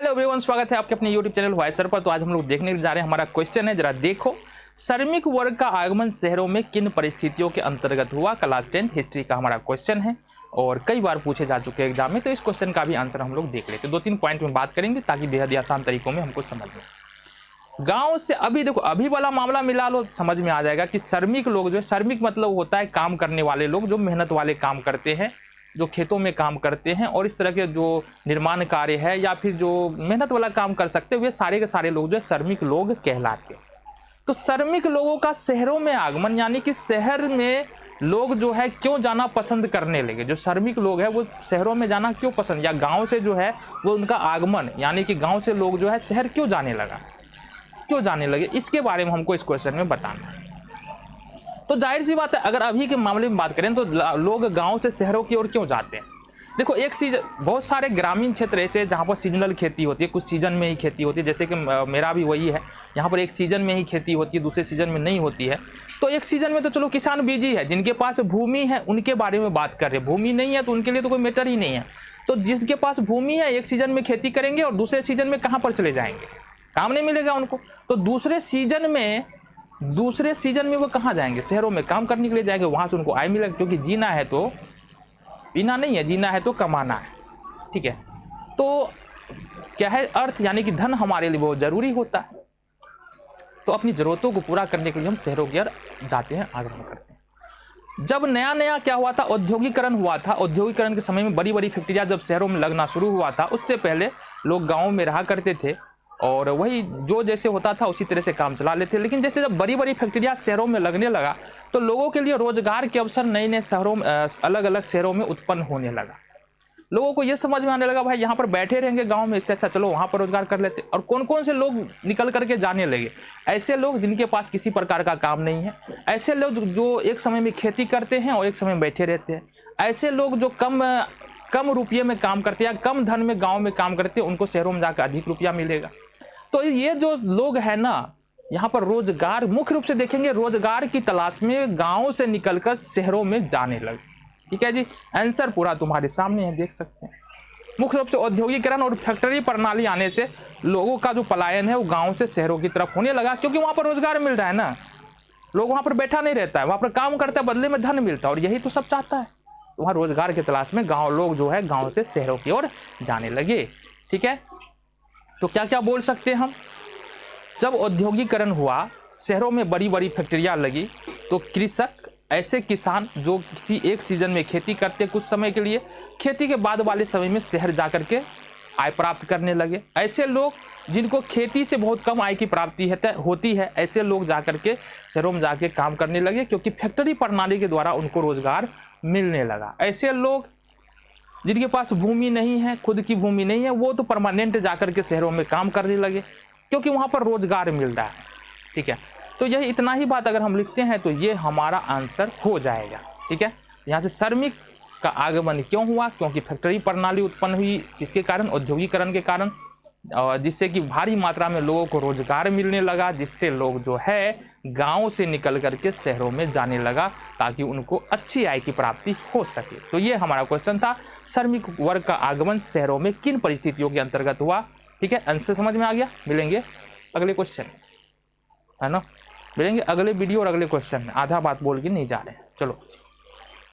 Hello everyone, स्वागत है आपके अपने यूट्यूब चैनल वॉइस सर पर। तो आज हम लोग देखने जा रहे हैं, हमारा क्वेश्चन है, जरा देखो, श्रमिक वर्ग का आगमन शहरों में किन परिस्थितियों के अंतर्गत हुआ। क्लास 10 हिस्ट्री का हमारा क्वेश्चन है और कई बार पूछे जा चुके हैं एग्जाम में, तो इस क्वेश्चन का भी आंसर हम लोग देख लेते हैं। 2-3 पॉइंट में बात करेंगे ताकि बेहद ही आसान तरीकों में हमको समझ में। गाँव से अभी देखो, अभी वाला मामला मिला लो, समझ में आ जाएगा कि श्रमिक लोग जो है, श्रमिक मतलब होता है काम करने वाले लोग, जो मेहनत वाले काम करते हैं, जो खेतों में काम करते हैं और इस तरह के जो निर्माण कार्य है या फिर जो मेहनत वाला काम कर सकते हैं, वे सारे के सारे लोग जो है श्रमिक लोग कहलाते हैं। तो श्रमिक लोगों का शहरों में आगमन, यानी कि शहर में लोग जो है क्यों जाना पसंद करने लगे, जो श्रमिक लोग हैं वो शहरों में जाना क्यों पसंद, या गांव से जो है वो उनका आगमन, यानी कि गांव से लोग जो है शहर क्यों जाने लगा, क्यों जाने लगे, इसके बारे में हमको इस क्वेश्चन में बताना है। तो जाहिर सी बात है, अगर अभी के मामले में बात करें तो लोग गांव से शहरों की ओर क्यों जाते हैं। देखो, एक सीजन, बहुत सारे ग्रामीण क्षेत्र ऐसे जहां पर सीजनल खेती होती है, कुछ सीजन में ही खेती होती है, जैसे कि मेरा भी वही है, यहाँ पर एक सीजन में ही खेती होती है, दूसरे सीजन में नहीं होती है। तो एक सीजन में तो चलो किसान बिजी है, जिनके पास भूमि है उनके बारे में बात कर रहे हैं, भूमि नहीं है तो उनके लिए तो कोई मैटर ही नहीं है। तो जिसके पास भूमि है, एक सीजन में खेती करेंगे और दूसरे सीजन में कहाँ पर चले जाएंगे, काम नहीं मिलेगा उनको। तो दूसरे सीजन में वो कहाँ जाएंगे, शहरों में काम करने के लिए जाएंगे, वहां से उनको आय मिलेगा, क्योंकि जीना है तो पीना नहीं है, जीना है तो कमाना है, ठीक है। तो क्या है अर्थ, यानी कि धन हमारे लिए बहुत जरूरी होता है। तो अपनी जरूरतों को पूरा करने के लिए हम शहरों की ओर जाते हैं, आगमन करते हैं। जब नया नया क्या हुआ था, औद्योगिकरण हुआ था, औद्योगिकरण के समय में बड़ी बड़ी फैक्ट्रियां जब शहरों में लगना शुरू हुआ था, उससे पहले लोग गाँव में रहा करते थे और वही जो जैसे होता था उसी तरह से काम चला लेते। लेकिन जैसे जब बड़ी बड़ी फैक्ट्रियां शहरों में लगने लगा तो लोगों के लिए रोजगार के अवसर नए नए शहरों में, अलग अलग शहरों में उत्पन्न होने लगा। लोगों को ये समझ में आने लगा, भाई यहाँ पर बैठे रहेंगे गांव में, इससे अच्छा चलो वहाँ पर रोजगार कर लेते। और कौन कौन से लोग निकल करके जाने लगे, ऐसे लोग जिनके पास किसी प्रकार का काम नहीं है, ऐसे लोग जो एक समय में खेती करते हैं और एक समय में बैठे रहते हैं, ऐसे लोग जो कम रुपये में काम करते हैं या कम धन में गाँव में काम करते हैं, उनको शहरों में जाकर अधिक रुपया मिलेगा। तो ये जो लोग हैं ना, यहाँ पर रोजगार मुख्य रूप से देखेंगे, रोजगार की तलाश में गांव से निकलकर शहरों में जाने लगे। ठीक है जी, आंसर पूरा तुम्हारे सामने है, देख सकते हैं। मुख्य रूप से औद्योगिकरण और फैक्ट्री प्रणाली आने से लोगों का जो पलायन है वो गांव से शहरों की तरफ होने लगा, क्योंकि वहां पर रोजगार मिल रहा है ना, लोग वहां पर बैठा नहीं रहता है, वहां पर काम करता है, बदले में धन मिलता है, और यही तो सब चाहता है। तो वहां रोजगार की तलाश में गाँव लोग जो है गाँव से शहरों की ओर जाने लगे। ठीक है, तो क्या क्या बोल सकते हैं हम। जब औद्योगिकरण हुआ, शहरों में बड़ी बड़ी फैक्ट्रियां लगी, तो कृषक, ऐसे किसान जो किसी एक सीजन में खेती करते कुछ समय के लिए, खेती के बाद वाले समय में शहर जाकर के आय प्राप्त करने लगे। ऐसे लोग जिनको खेती से बहुत कम आय की प्राप्ति होती है, ऐसे लोग जाकर के शहरों में जाके काम करने लगे, क्योंकि फैक्ट्री प्रणाली के द्वारा उनको रोजगार मिलने लगा। ऐसे लोग जिनके पास भूमि नहीं है, खुद की भूमि नहीं है, वो तो परमानेंट जाकर के शहरों में काम करने लगे, क्योंकि वहां पर रोजगार मिल रहा है। ठीक है, तो यही इतना ही बात अगर हम लिखते हैं तो ये हमारा आंसर हो जाएगा। ठीक है, यहाँ से श्रमिक का आगमन क्यों हुआ, क्योंकि फैक्ट्री प्रणाली उत्पन्न हुई, किसके कारण, औद्योगिकरण के कारण, जिससे कि भारी मात्रा में लोगों को रोजगार मिलने लगा, जिससे लोग जो है गांव से निकल करके शहरों में जाने लगा, ताकि उनको अच्छी आय की प्राप्ति हो सके। तो ये हमारा क्वेश्चन था, श्रमिक वर्ग का आगमन शहरों में किन परिस्थितियों के अंतर्गत हुआ। ठीक है, आंसर समझ में आ गया। मिलेंगे अगले क्वेश्चन, है ना, मिलेंगे अगले वीडियो और अगले क्वेश्चन में। आधा बात बोल के नहीं जा रहे हैं, चलो।